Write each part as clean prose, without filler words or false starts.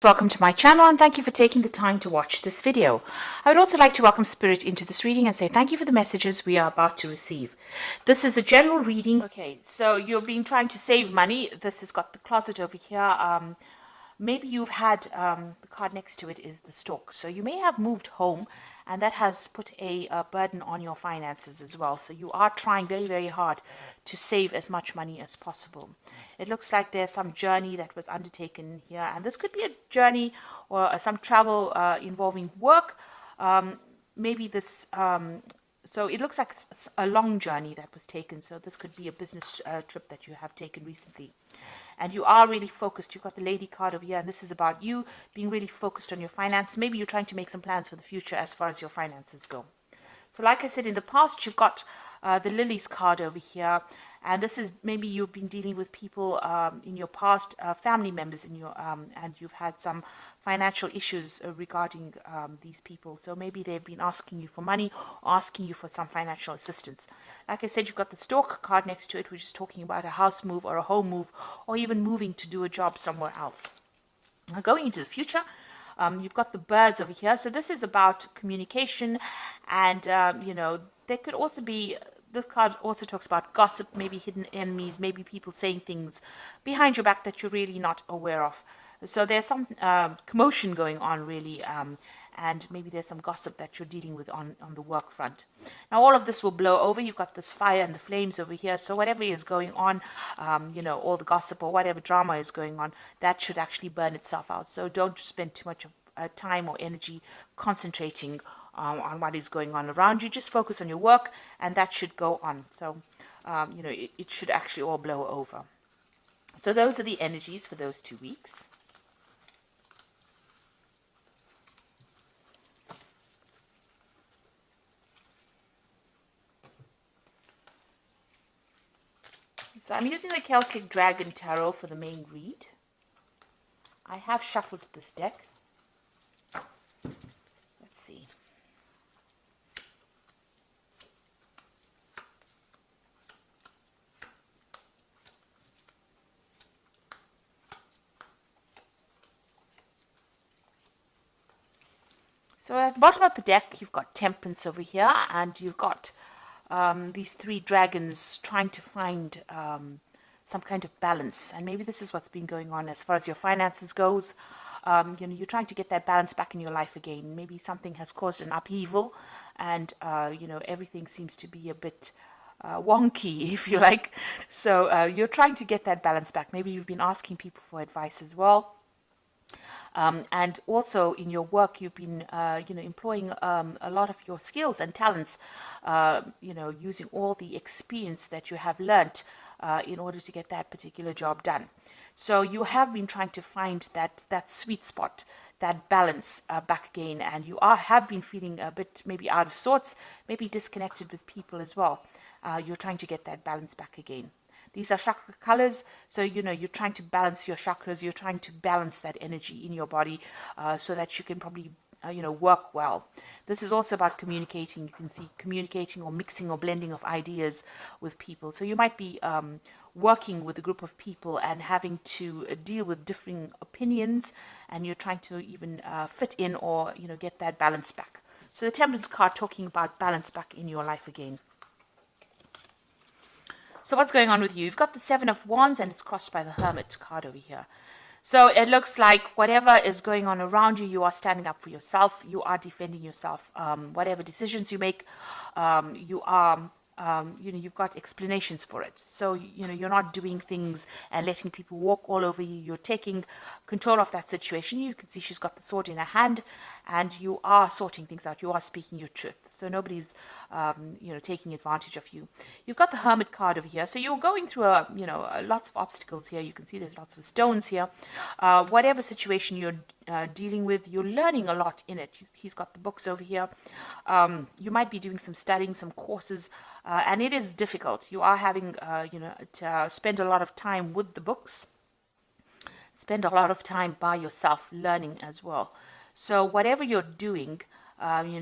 Welcome to my channel and thank you for taking the time to watch this video. I would also like to welcome Spirit into this reading and say thank you for the messages we are about to receive. This is a general reading. Okay, so you've been trying to save money. This has got the closet over here. Maybe you've had the card next to it is the stork. So you may have moved home and that has put a burden on your finances as well. So you are trying very, very hard to save as much money as possible. It looks like there's some journey that was undertaken here. And this could be a journey or some travel involving work. Maybe this... So it looks like a long journey that was taken. So this could be a business trip that you have taken recently. And you are really focused. You've got the lady card over here. And this is about you being really focused on your finance. Maybe you're trying to make some plans for the future as far as your finances go. So like I said, in the past, you've got the lilies card over here. And this is maybe you've been dealing with people in your past, family members in your, and you've had some financial issues regarding these people. So maybe they've been asking you for money or asking you for some financial assistance. Like I said, you've got the stork card next to it, which is talking about a house move or a home move or even moving to do a job somewhere else. Now, going into the future, you've got the birds over here. So this is about communication and, there could also be... This card also talks about gossip, maybe hidden enemies, maybe people saying things behind your back that you're really not aware of. So there's some commotion going on, really, and maybe there's some gossip that you're dealing with on the work front. Now, all of this will blow over. You've got this fire and the flames over here. So whatever is going on, all the gossip or whatever drama is going on, that should actually burn itself out. So don't spend too much of time or energy concentrating on what is going on around you. Just focus on your work and that should go on. So, it should actually all blow over. So those are the energies for those 2 weeks. So I'm using the Celtic Dragon Tarot for the main read. I have shuffled this deck. Let's see. So at the bottom of the deck, you've got Temperance over here, and you've got these 3 dragons trying to find some kind of balance. And maybe this is what's been going on as far as your finances goes. You're trying to get that balance back in your life again. Maybe something has caused an upheaval, and everything seems to be a bit wonky, if you like. So you're trying to get that balance back. Maybe you've been asking people for advice as well. And also in your work, you've been, employing a lot of your skills and talents, using all the experience that you have learnt in order to get that particular job done. So you have been trying to find that sweet spot, that balance back again, and you have been feeling a bit maybe out of sorts, maybe disconnected with people as well. You're trying to get that balance back again. These are chakra colors, so you're trying to balance your chakras. You're trying to balance that energy in your body so that you can probably work well. This is also about communicating. You can see communicating or mixing or blending of ideas with people. So you might be working with a group of people and having to deal with differing opinions, and you're trying to even fit in or get that balance back. So the Temperance card talking about balance back in your life again. So what's going on with you? You've got the 7 of Wands and it's crossed by the Hermit card over here. So it looks like whatever is going on around you, you are standing up for yourself. You are defending yourself. Whatever decisions you make, you are... you've got explanations for it. So, you're not doing things and letting people walk all over you. You're taking control of that situation. You can see she's got the sword in her hand and you are sorting things out. You are speaking your truth. So nobody's, taking advantage of you. You've got the Hermit card over here. So you're going through lots of obstacles here. You can see there's lots of stones here. Whatever situation you're dealing with, you're learning a lot in it. He's got the books over here. You might be doing some studying, some courses, and it is difficult. You are having, to spend a lot of time with the books, spend a lot of time by yourself learning as well. So whatever you're doing,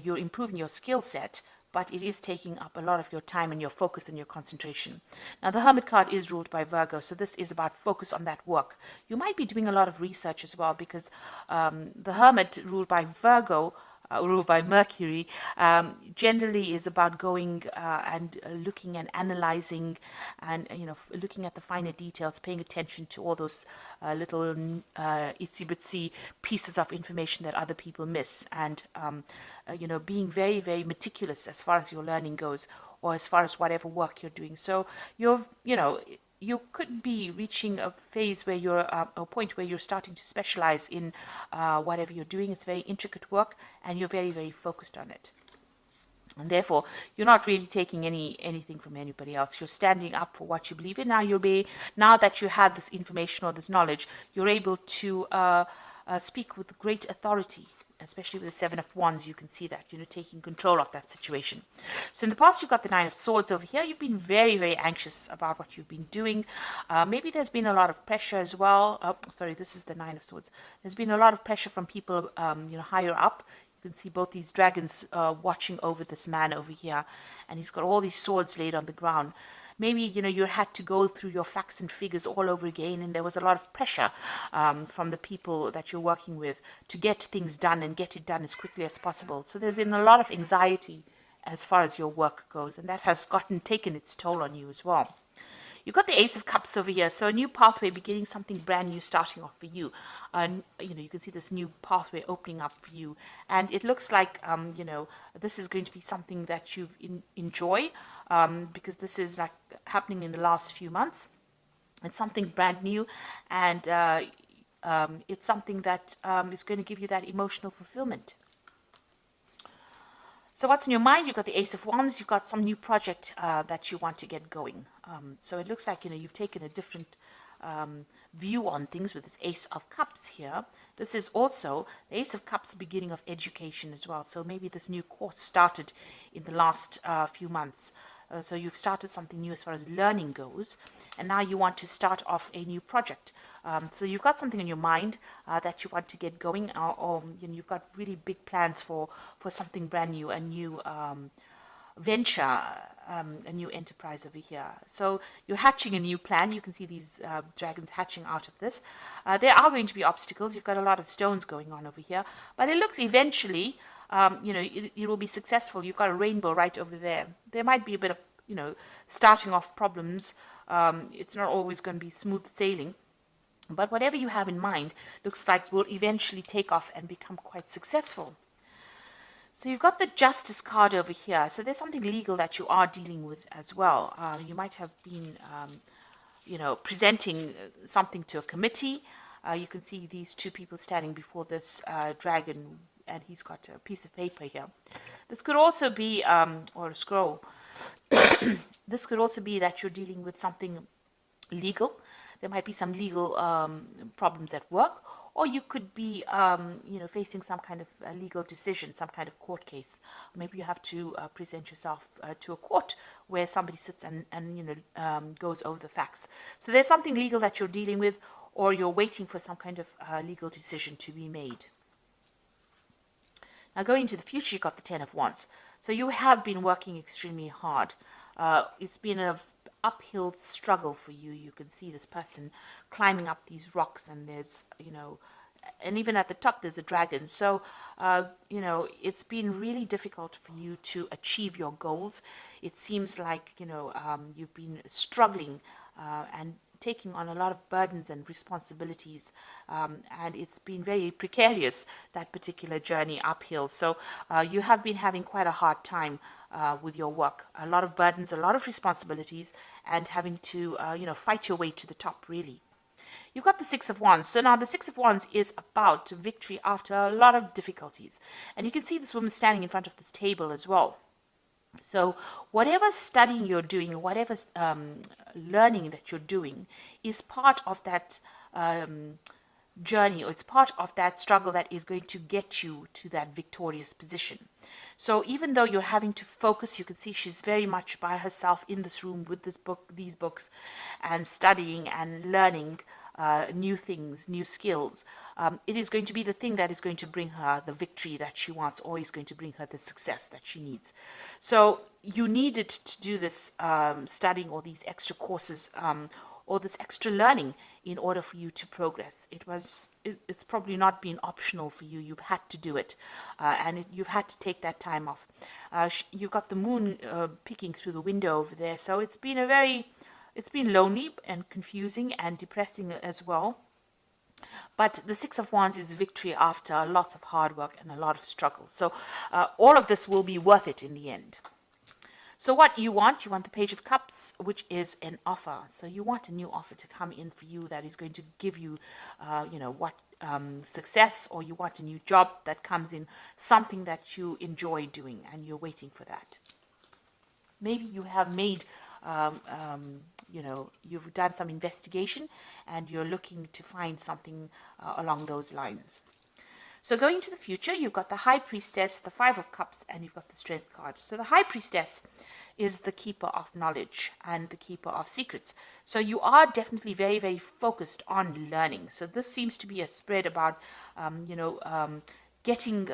you're improving your skill set, but it is taking up a lot of your time and your focus and your concentration. Now, the Hermit card is ruled by Virgo, so this is about focus on that work. You might be doing a lot of research as well, because the Hermit, ruled by Virgo, ruled by Mercury, generally is about going and looking and analyzing, and looking at the finer details, paying attention to all those little itsy bitsy pieces of information that other people miss, and being very, very meticulous as far as your learning goes, or as far as whatever work you're doing. So you could be reaching a phase where you're a point where you're starting to specialize in whatever you're doing. It's very intricate work, and you're very, very focused on it. And therefore, you're not really taking anything from anybody else. You're standing up for what you believe in. Now that you have this information or this knowledge, you're able to speak with great authority. Especially with the Seven of Wands, you can see that, taking control of that situation. So in the past, you've got the Nine of Swords over here. You've been very, very anxious about what you've been doing. Maybe there's been a lot of pressure as well. Oh, sorry, this is the Nine of Swords. There's been a lot of pressure from people, higher up. You can see both these dragons watching over this man over here. And he's got all these swords laid on the ground. Maybe, you had to go through your facts and figures all over again, and there was a lot of pressure from the people that you're working with to get things done and get it done as quickly as possible. So there's been a lot of anxiety as far as your work goes, and that has taken its toll on you as well. You've got the Ace of Cups over here, so a new pathway, beginning something brand new, starting off for you. You can see this new pathway opening up for you, and it looks like, this is going to be something that you enjoy, because this is like happening in the last few months. It's something brand new, and it's something that is going to give you that emotional fulfillment. So what's in your mind? You've got the Ace of Wands. You've got some new project that you want to get going. So it looks like, you've taken a different view on things with this Ace of Cups here. This is also, the Ace of Cups, the beginning of education as well. So maybe this new course started in the last few months. So you've started something new as far as learning goes, and now you want to start off a new project. So you've got something in your mind that you want to get going, or you've got really big plans for something brand new, a new venture, a new enterprise over here. So you're hatching a new plan. You can see these dragons hatching out of this. There are going to be obstacles. You've got a lot of stones going on over here, but it looks eventually, it will be successful. You've got a rainbow right over there. There might be a bit of, starting off problems. It's not always going to be smooth sailing. But whatever you have in mind looks like will eventually take off and become quite successful. So you've got the Justice card over here. So there's something legal that you are dealing with as well. You might have been, presenting something to a committee. You can see these two people standing before this dragon, and he's got a piece of paper here. This could also be, or a scroll. This could also be that you're dealing with something legal. There might be some legal problems at work, or you could be, facing some kind of legal decision, some kind of court case. Maybe you have to present yourself to a court where somebody sits and goes over the facts. So there's something legal that you're dealing with, or you're waiting for some kind of legal decision to be made. Now, going into the future, you've got the Ten of Wands. So you have been working extremely hard. It's been an uphill struggle for you. You can see this person climbing up these rocks, and there's, and even at the top there's a dragon. So, it's been really difficult for you to achieve your goals. It seems like, you've been struggling and taking on a lot of burdens and responsibilities, and it's been very precarious, that particular journey uphill. So you have been having quite a hard time with your work, a lot of burdens, a lot of responsibilities, and having to fight your way to the top, really. You've got the Six of Wands. So now the Six of Wands is about victory after a lot of difficulties, and you can see this woman standing in front of this table as well. So whatever studying you're doing, whatever learning that you're doing is part of that journey, or it's part of that struggle that is going to get you to that victorious position. So even though you're having to focus, you can see she's very much by herself in this room with these books, and studying and learning new things, new skills. It is going to be the thing that is going to bring her the victory that she wants, or is going to bring her the success that she needs. So you needed to do this studying, or these extra courses, or this extra learning, in order for you to progress. It's probably not been optional for you. You've had to do it, and you've had to take that time off. You've got the moon peeking through the window over there, so it's been lonely and confusing and depressing as well. But the Six of Wands is victory after lots of hard work and a lot of struggle. So all of this will be worth it in the end. So what you want the Page of Cups, which is an offer. So you want a new offer to come in for you that is going to give you, success, or you want a new job that comes in, something that you enjoy doing, and you're waiting for that. Maybe you have made, you've done some investigation, and you're looking to find something along those lines. So going into the future, you've got the High Priestess, the Five of Cups, and you've got the Strength card. So the High Priestess is the keeper of knowledge and the keeper of secrets. So you are definitely very, very focused on learning. So this seems to be a spread about, getting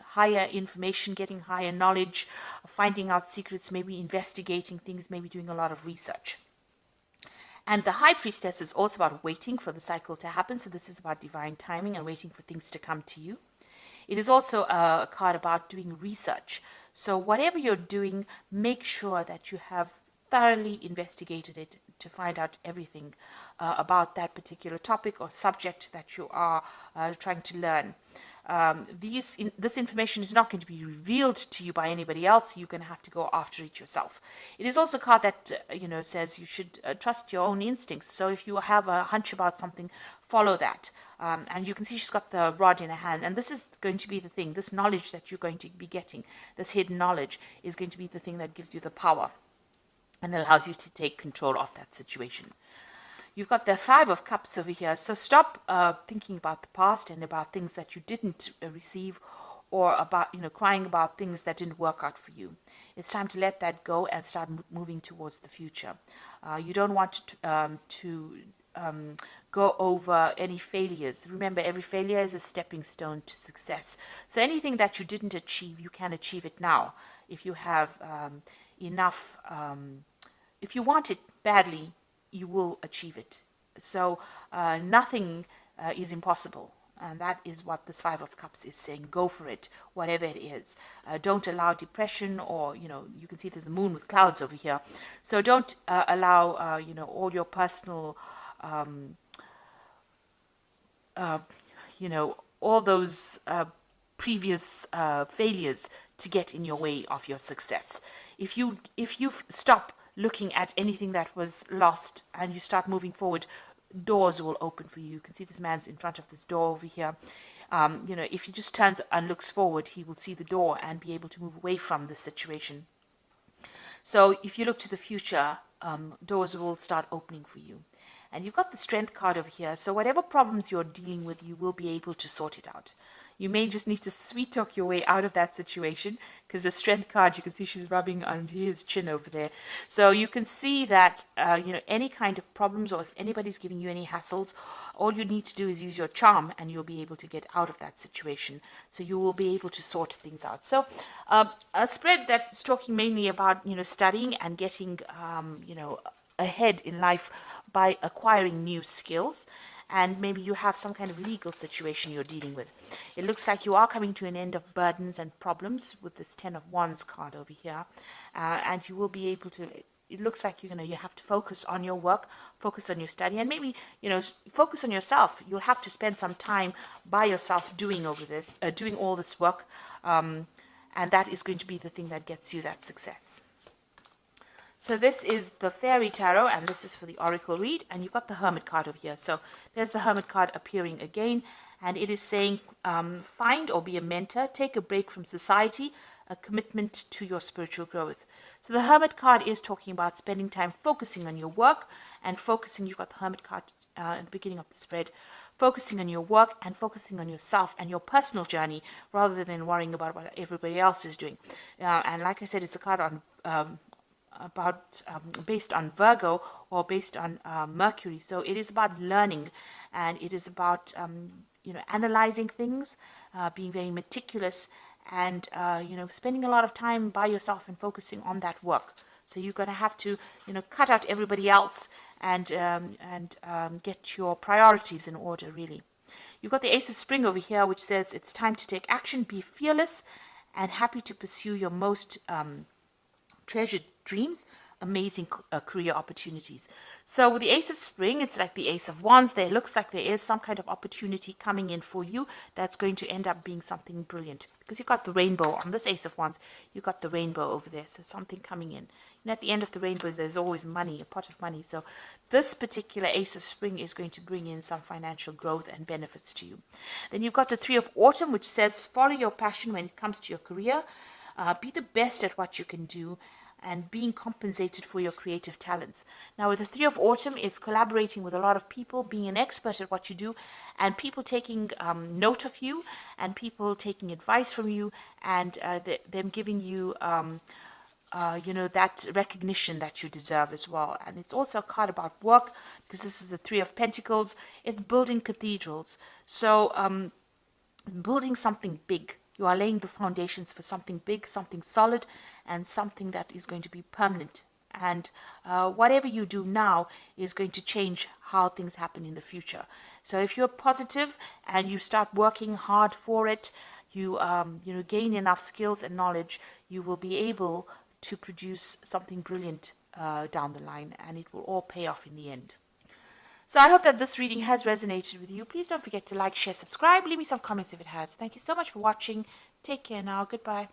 higher information, getting higher knowledge, finding out secrets, maybe investigating things, maybe doing a lot of research. And the High Priestess is also about waiting for the cycle to happen. So this is about divine timing and waiting for things to come to you. It is also a card about doing research. So whatever you're doing, make sure that you have thoroughly investigated it to find out everything about that particular topic or subject that you are trying to learn. This information is not going to be revealed to you by anybody else. You're going to have to go after it yourself. It is also a card that says you should trust your own instincts. So if you have a hunch about something, follow that. And you can see she's got the rod in her hand, and this is going to be the thing. This knowledge that you're going to be getting, this hidden knowledge, is going to be the thing that gives you the power and allows you to take control of that situation. You've got the Five of Cups over here. So stop thinking about the past and about things that you didn't receive, or about, crying about things that didn't work out for you. It's time to let that go and start moving towards the future. You don't want to go over any failures. Remember, every failure is a stepping stone to success. So anything that you didn't achieve, you can achieve it now. If you have enough, if you want it badly, you will achieve it. So nothing is impossible. And that is what this Five of Cups is saying. Go for it, whatever it is. Don't allow depression, or, you can see there's a moon with clouds over here. So don't allow, all your personal, all those previous failures to get in your way of your success. If you stop looking at anything that was lost and you start moving forward, doors will open for you. You can see this man's in front of this door over here. If he just turns and looks forward, he will see the door and be able to move away from this situation. So if you look to the future, doors will start opening for you. And you've got the Strength card over here. So whatever problems you're dealing with, you will be able to sort it out. You may just need to sweet talk your way out of that situation, because the Strength card, you can see she's rubbing under his chin over there. So you can see that, any kind of problems, or if anybody's giving you any hassles, all you need to do is use your charm and you'll be able to get out of that situation. So you will be able to sort things out. So a spread that's talking mainly about, studying and getting, ahead in life by acquiring new skills. And maybe you have some kind of legal situation you're dealing with. It looks like you are coming to an end of burdens and problems with this Ten of Wands card over here. And you will be able to, it looks like you have to focus on your work, focus on your study, and maybe, focus on yourself. You'll have to spend some time by yourself doing all this work. And that is going to be the thing that gets you that success. So this is the Fairy Tarot, and this is for the Oracle read, and you've got the Hermit card over here. So there's the Hermit card appearing again, and it is saying, find or be a mentor, take a break from society, a commitment to your spiritual growth. So the Hermit card is talking about spending time focusing on your work, and focusing, you've got the Hermit card at the beginning of the spread, focusing on your work and focusing on yourself and your personal journey, rather than worrying about what everybody else is doing. And like I said, it's a card on based on Virgo or based on Mercury. So it is about learning, and it is about analyzing things, being very meticulous, and spending a lot of time by yourself and focusing on that work. So you're going to have to cut out everybody else and get your priorities in order, really. You've got the Ace of Spring over here, which says it's time to take action, be fearless, and happy to pursue your most treasured dreams, amazing career opportunities. So with the Ace of Spring, it's like the Ace of Wands. There looks like there is some kind of opportunity coming in for you that's going to end up being something brilliant, because you've got the rainbow on this Ace of Wands. You've got the rainbow over there, so something coming in. And at the end of the rainbow, there's always money, a pot of money. So this particular Ace of Spring is going to bring in some financial growth and benefits to you. Then you've got the Three of Autumn, which says follow your passion when it comes to your career. Be the best at what you can do, and being compensated for your creative talents. Now with the Three of Autumn, it's collaborating with a lot of people, being an expert at what you do, and people taking note of you, and people taking advice from you, and them giving you that recognition that you deserve as well. And it's also a card about work, because this is the Three of Pentacles. It's building cathedrals. So building something big. You are laying the foundations for something big, something solid, and something that is going to be permanent. And whatever you do now is going to change how things happen in the future. So if you're positive and you start working hard for it, you gain enough skills and knowledge, you will be able to produce something brilliant down the line, and it will all pay off in the end. So I hope that this reading has resonated with you. Please don't forget to like, share, subscribe. Leave me some comments if it has. Thank you so much for watching. Take care now. Goodbye.